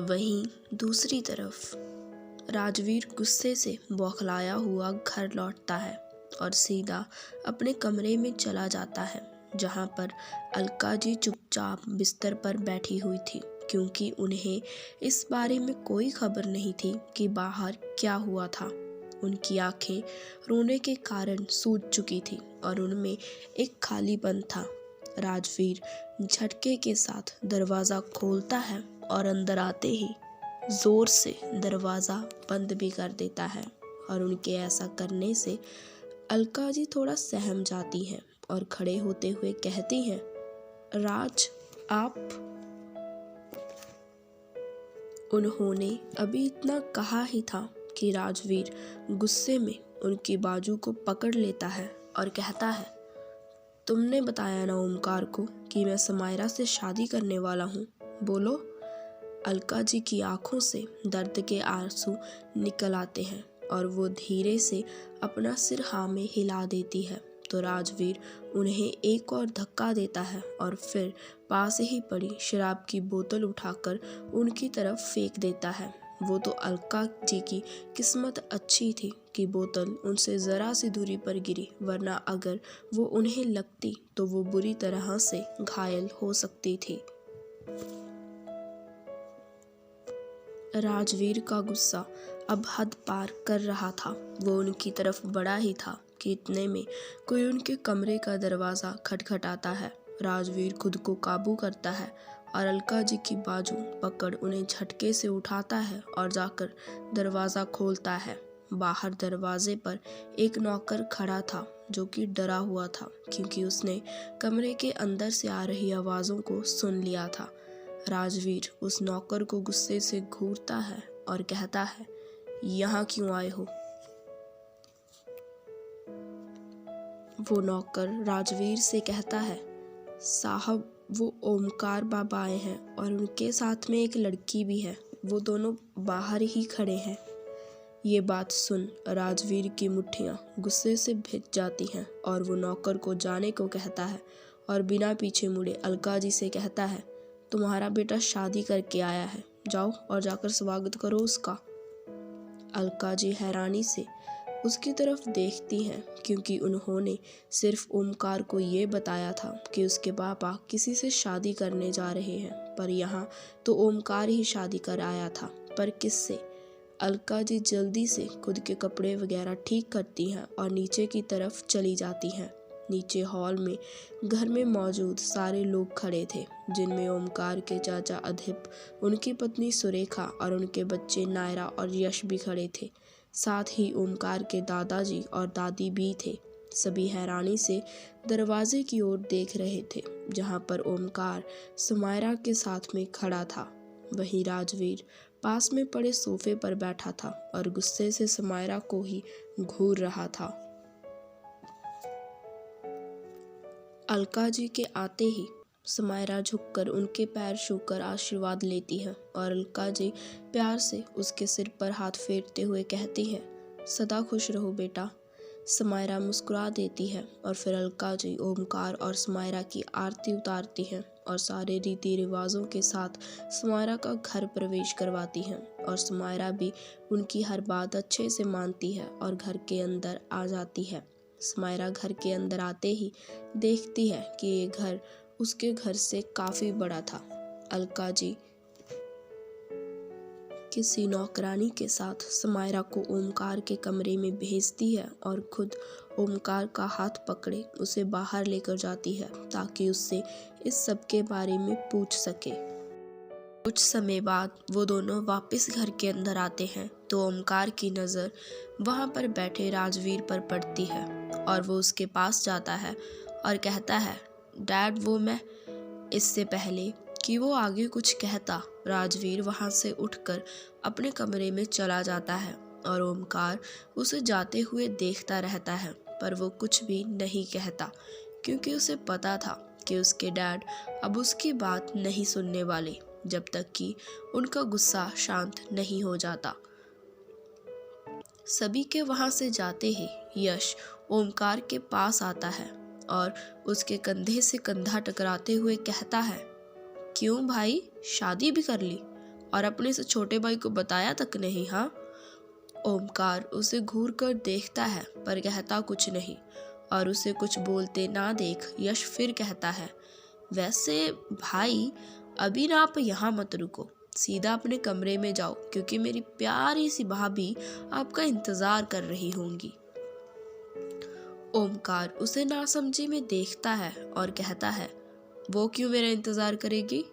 वहीं दूसरी तरफ राजवीर गुस्से से बौखलाया हुआ घर लौटता है और सीधा अपने कमरे में चला जाता है, जहां पर अलका जी चुपचाप बिस्तर पर बैठी हुई थी, क्योंकि उन्हें इस बारे में कोई खबर नहीं थी कि बाहर क्या हुआ था। उनकी आंखें रोने के कारण सूज चुकी थी और उनमें एक खालीपन था। राजवीर झटके के साथ दरवाज़ा खोलता है और अंदर आते ही जोर से दरवाज़ा बंद भी कर देता है और उनके ऐसा करने से अलका जी थोड़ा सहम जाती हैं और खड़े होते हुए कहती हैं, राज, आप। उन्होंने अभी इतना कहा ही था कि राजवीर गुस्से में उनकी बाजू को पकड़ लेता है और कहता है, तुमने बताया ना ओमकार को कि मैं समायरा से शादी करने वाला हूँ, बोलो। अलका जी की आंखों से दर्द के आंसू निकल आते हैं और वो धीरे से अपना सिर हाँ में हिला देती है, तो राजवीर उन्हें एक और धक्का देता है और फिर पास ही पड़ी शराब की बोतल उठाकर उनकी तरफ फेंक देता है। वो तो अलका जी की किस्मत अच्छी थी कि बोतल उनसे ज़रा सी दूरी पर गिरी, वरना अगर वो उन्हें लगती तो वो बुरी तरह से घायल हो सकती थी। राजवीर का गुस्सा अब हद पार कर रहा था। वो उनकी तरफ बढ़ा ही था कि इतने में कोई उनके कमरे का दरवाज़ा खटखटाता है। राजवीर खुद को काबू करता है और अलका जी की बाजू पकड़ उन्हें झटके से उठाता है और जाकर दरवाज़ा खोलता है। बाहर दरवाजे पर एक नौकर खड़ा था, जो कि डरा हुआ था, क्योंकि उसने कमरे के अंदर से आ रही आवाज़ों को सुन लिया था। राजवीर उस नौकर को गुस्से से घूरता है और कहता है, यहाँ क्यों आए हो? वो नौकर राजवीर से कहता है, साहब, वो ओमकार बाबा आए हैं और उनके साथ में एक लड़की भी है, वो दोनों बाहर ही खड़े हैं। ये बात सुन राजवीर की मुट्ठियाँ गुस्से से भिग जाती हैं और वो नौकर को जाने को कहता है और बिना पीछे मुड़े अलका जी से कहता है, तुम्हारा बेटा शादी करके आया है, जाओ और जाकर स्वागत करो उसका। अलका जी हैरानी से उसकी तरफ देखती हैं, क्योंकि उन्होंने सिर्फ ओमकार को ये बताया था कि उसके पापा किसी से शादी करने जा रहे हैं, पर यहाँ तो ओमकार ही शादी कर आया था, पर किससे? अलका जी जल्दी से खुद के कपड़े वगैरह ठीक करती हैं और नीचे की तरफ चली जाती हैं। नीचे हॉल में घर में मौजूद सारे लोग खड़े थे, जिनमें ओमकार के चाचा अधिप, उनकी पत्नी सुरेखा और उनके बच्चे नायरा और यश भी खड़े थे। साथ ही ओमकार के दादाजी और दादी भी थे। सभी हैरानी से दरवाजे की ओर देख रहे थे, जहां पर ओमकार समायरा के साथ में खड़ा था। वहीं राजवीर पास में पड़े सोफे पर बैठा था और गुस्से से समायरा को ही घूर रहा था। अलका जी के आते ही समायरा झुककर उनके पैर छूकर आशीर्वाद लेती है और अलका जी प्यार से उसके सिर पर हाथ फेरते हुए कहती है, सदा खुश रहो बेटा। समायरा मुस्कुरा देती है और फिर अलका जी ओमकार और समायरा की आरती उतारती हैं और सारे रीति रिवाजों के साथ समायरा का घर प्रवेश करवाती हैं और समायरा भी उनकी हर बात अच्छे से मानती है और घर के अंदर आ जाती है। समायरा घर के अंदर आते ही देखती है कि ये घर उसके घर से काफ़ी बड़ा था। अलका जी किसी नौकरानी के साथ समायरा को ओमकार के कमरे में भेजती है और खुद ओमकार का हाथ पकड़े उसे बाहर लेकर जाती है, ताकि उससे इस सब के बारे में पूछ सके। कुछ समय बाद वो दोनों वापस घर के अंदर आते हैं तो ओमकार की नज़र वहाँ पर बैठे राजवीर पर पड़ती है और वो उसके पास जाता है और कहता है, डैड, वो मैं। इससे पहले कि वो आगे कुछ कहता, राजवीर वहाँ से उठकर अपने कमरे में चला जाता है और ओमकार उसे जाते हुए देखता रहता है, पर वो कुछ भी नहीं कहता, क्योंकि उसे पता था कि उसके डैड अब उसकी बात नहीं सुनने वाले जब तक कि उनका गुस्सा शांत नहीं हो जाता। सभी के वहाँ से जाते ही यश ओमकार के पास आता है और उसके कंधे से कंधा टकराते हुए कहता है, क्यों भाई, शादी भी कर ली? और अपने से छोटे भाई को बताया तक नहीं। हाँ, ओमकार उसे घूर कर देखता है पर कहता कुछ नहीं, और उसे कुछ बोलते ना देख यश फिर कहता है, वैसे भाई अभी ना आप यहाँ मत रुको, सीधा अपने कमरे में जाओ, क्योंकि मेरी प्यारी सी भाभी आपका इंतजार कर रही होंगी। ओमकार उसे नासमझी में देखता है और कहता है, वो क्यों मेरा इंतजार करेगी?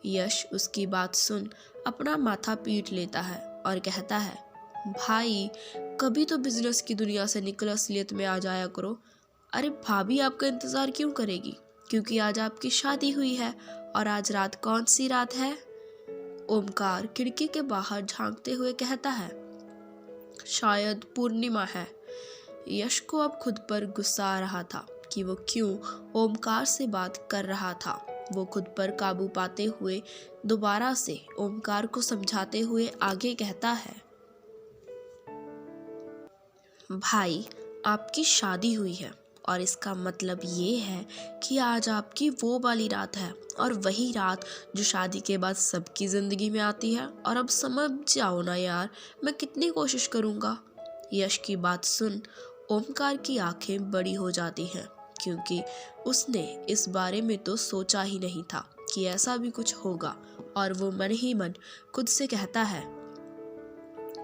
यश उसकी बात सुन अपना माथा पीट लेता है और कहता है, भाई कभी तो बिजनेस की दुनिया से निकल असलियत में आ जाया करो। अरे भाभी आपका इंतजार क्यों करेगी? क्योंकि आज आपकी शादी हुई है। और आज रात कौन सी रात है? ओमकार खिड़की के बाहर झांकते हुए कहता है, शायद पूर्णिमा है। यश को अब खुद पर गुस्सा आ रहा था कि वो क्यों ओमकार से बात कर रहा था। वो खुद पर काबू पाते हुए दोबारा से ओमकार को समझाते हुए आगे कहता है, भाई आपकी शादी हुई है और इसका मतलब ये है कि आज आपकी वो वाली रात है, और वही रात जो शादी के बाद सबकी ज़िंदगी में आती है। और अब समझ जाओ ना यार, मैं कितनी कोशिश करूँगा। यश की बात सुन ओमकार की आंखें बड़ी हो जाती हैं, क्योंकि उसने इस बारे में तो सोचा ही नहीं था कि ऐसा भी कुछ होगा। और वो मन ही मन खुद से कहता है,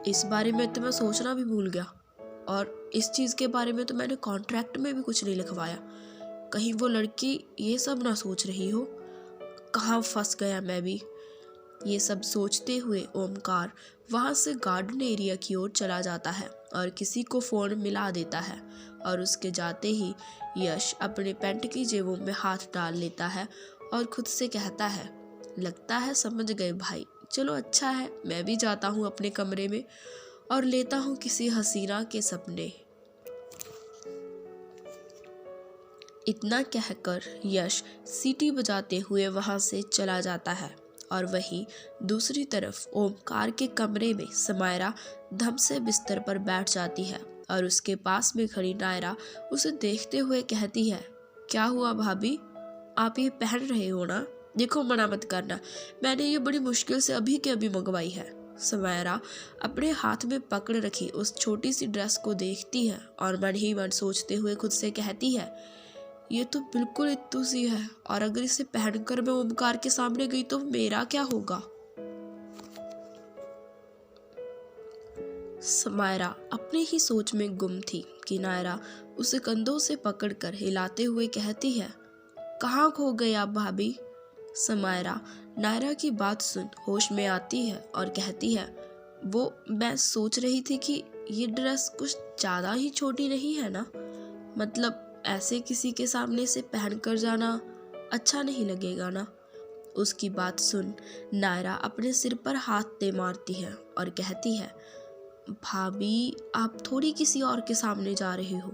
इस बारे में तो मैं सोचना भी भूल गया, और इस चीज़ के बारे में तो मैंने कॉन्ट्रैक्ट में भी कुछ नहीं लिखवाया। कहीं वो लड़की ये सब ना सोच रही हो, कहाँ फंस गया मैं भी। ये सब सोचते हुए ओमकार वहाँ से गार्डन एरिया की ओर चला जाता है और किसी को फ़ोन मिला देता है। और उसके जाते ही यश अपने पैंट की जेबों में हाथ डाल लेता है और खुद से कहता है, लगता है समझ गए भाई, चलो अच्छा है, मैं भी जाता हूँ अपने कमरे में और लेता हूँ किसी हसीना के सपने। इतना कहकर यश सीटी बजाते हुए वहाँ से चला जाता है। और वहीं दूसरी तरफ ओमकार के कमरे में समायरा धम से बिस्तर पर बैठ जाती है और उसके पास में खड़ी नायरा उसे देखते हुए कहती है, क्या हुआ भाभी, आप ये पहन रहे हो ना? देखो मना मत करना, मैंने ये बड़ी मुश्किल से अभी के अभी मंगवाई है। समायरा अपने हाथ में पकड़ रखी उस छोटी सी ड्रेस को देखती है और मन ही मन सोचते हुए खुद से कहती है, ये तो बिल्कुल इत्तू सी है, और अगर इसे पहनकर मैं ओमकार के सामने गई तो मेरा क्या होगा। समायरा अपने ही सोच में गुम थी कि नायरा उसे कंधों से पकड़कर हिलाते हुए कहती है, कहाँ खो गए आप भाभी? समायरा नायरा की बात सुन होश में आती है और कहती है, वो मैं सोच रही थी कि ये ड्रेस कुछ ज़्यादा ही छोटी नहीं है ना? मतलब ऐसे किसी के सामने से पहन कर जाना अच्छा नहीं लगेगा ना? उसकी बात सुन नायरा अपने सिर पर हाथ दे मारती है और कहती है, भाभी आप थोड़ी किसी और के सामने जा रही हो।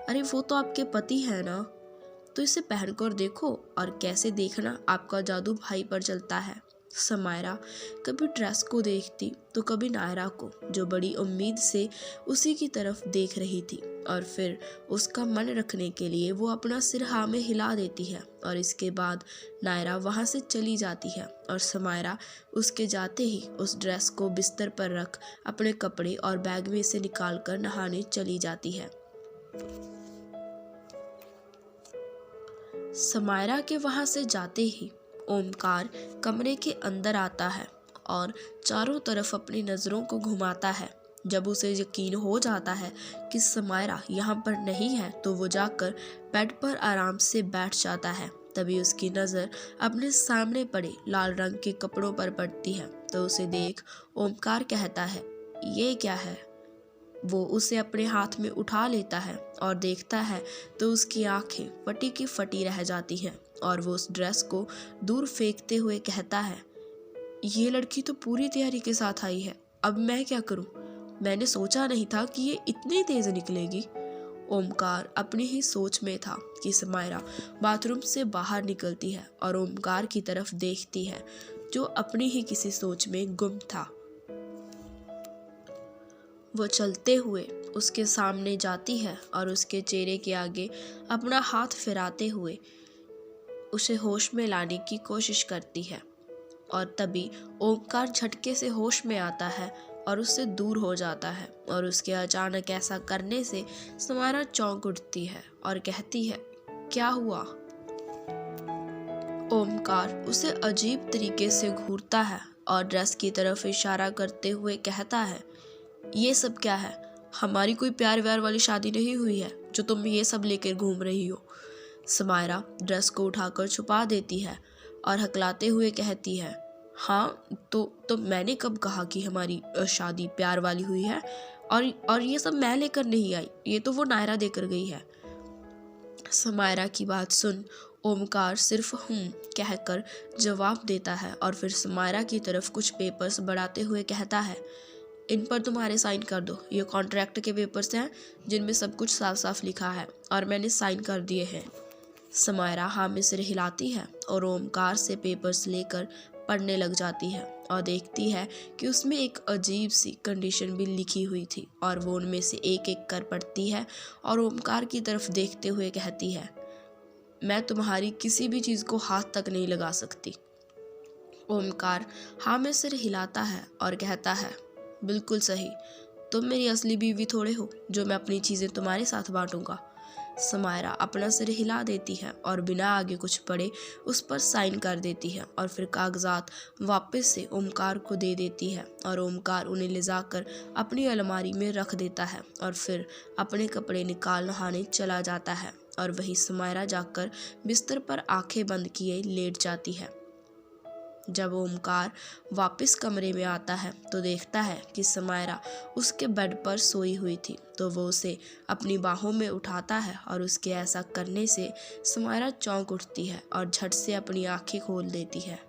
अरे वो तो आपके पति है ना, तो इसे पहनकर देखो और कैसे देखना आपका जादू भाई पर चलता है। समायरा कभी ड्रेस को देखती तो कभी नायरा को, जो बड़ी उम्मीद से उसी की तरफ देख रही थी, और फिर उसका मन रखने के लिए वो अपना सिर हाँ में हिला देती है। और इसके बाद नायरा वहाँ से चली जाती है और समायरा उसके जाते ही उस ड्रेस को बिस्तर पर रख अपने कपड़े और बैग में से निकाल कर नहाने चली जाती है। समायरा के वहाँ से जाते ही ओमकार कमरे के अंदर आता है और चारों तरफ अपनी नज़रों को घुमाता है। जब उसे यकीन हो जाता है कि समायरा यहाँ पर नहीं है तो वो जाकर बेड पर आराम से बैठ जाता है। तभी उसकी नज़र अपने सामने पड़े लाल रंग के कपड़ों पर पड़ती है, तो उसे देख ओमकार कहता है, ये क्या है? वो उसे अपने हाथ में उठा लेता है और देखता है तो उसकी आंखें फटी की फटी रह जाती हैं और वो उस ड्रेस को दूर फेंकते हुए कहता है, ये लड़की तो पूरी तैयारी के साथ आई है, अब मैं क्या करूं? मैंने सोचा नहीं था कि ये इतनी तेज निकलेगी। ओमकार अपनी ही सोच में था कि समायरा बाथरूम से बाहर निकलती है और ओमकार की तरफ देखती है, जो अपनी ही किसी सोच में गुम था। वो चलते हुए उसके सामने जाती है और उसके चेहरे के आगे अपना हाथ फिराते हुए उसे होश में लाने की कोशिश करती है। और तभी ओमकार झटके से होश में आता है और उससे दूर हो जाता है। और उसके अचानक ऐसा करने से समायरा चौंक उठती है और कहती है, क्या हुआ? ओमकार उसे अजीब तरीके से घूरता है और ड्रेस की तरफ इशारा करते हुए कहता है, ये सब क्या है? हमारी कोई प्यार व्यार वाली शादी नहीं हुई है जो तुम ये सब लेकर घूम रही हो। समायरा ड्रेस को उठाकर छुपा देती है और हकलाते हुए कहती है, हाँ तो मैंने कब कहा कि हमारी शादी प्यार वाली हुई है? और ये सब मैं लेकर नहीं आई, ये तो वो नायरा देकर गई है। समायरा की बात सुन ओमकार सिर्फ कहकर जवाब देता है और फिर समायरा की तरफ कुछ पेपर्स बढ़ाते हुए कहता है, इन पर तुम्हारे साइन कर दो। ये कॉन्ट्रैक्ट के पेपर्स हैं जिनमें सब कुछ साफ साफ लिखा है और मैंने साइन कर दिए हैं। समायरा हाँ में सिर हिलाती है और ओमकार से पेपर्स लेकर पढ़ने लग जाती है और देखती है कि उसमें एक अजीब सी कंडीशन भी लिखी हुई थी और वो उनमें से एक एक कर पढ़ती है और ओमकार की तरफ देखते हुए कहती है, मैं तुम्हारी किसी भी चीज़ को हाथ तक नहीं लगा सकती। ओमकार हाँ में सिर हिलाता है और कहता है, बिल्कुल सही, तुम मेरी असली बीवी थोड़े हो जो मैं अपनी चीज़ें तुम्हारे साथ बांटूंगा। समायरा अपना सिर हिला देती है और बिना आगे कुछ पढ़े उस पर साइन कर देती है और फिर कागजात वापस से ओमकार को दे देती है और ओमकार उन्हें ले जाकर अपनी अलमारी में रख देता है और फिर अपने कपड़े निकाल नहाने चला जाता है और वही समायरा जाकर बिस्तर पर आंखें बंद किए लेट जाती है। जब ओमकार वापस कमरे में आता है तो देखता है कि समायरा उसके बेड पर सोई हुई थी, तो वो उसे अपनी बाहों में उठाता है और उसके ऐसा करने से समायरा चौंक उठती है और झट से अपनी आंखें खोल देती है।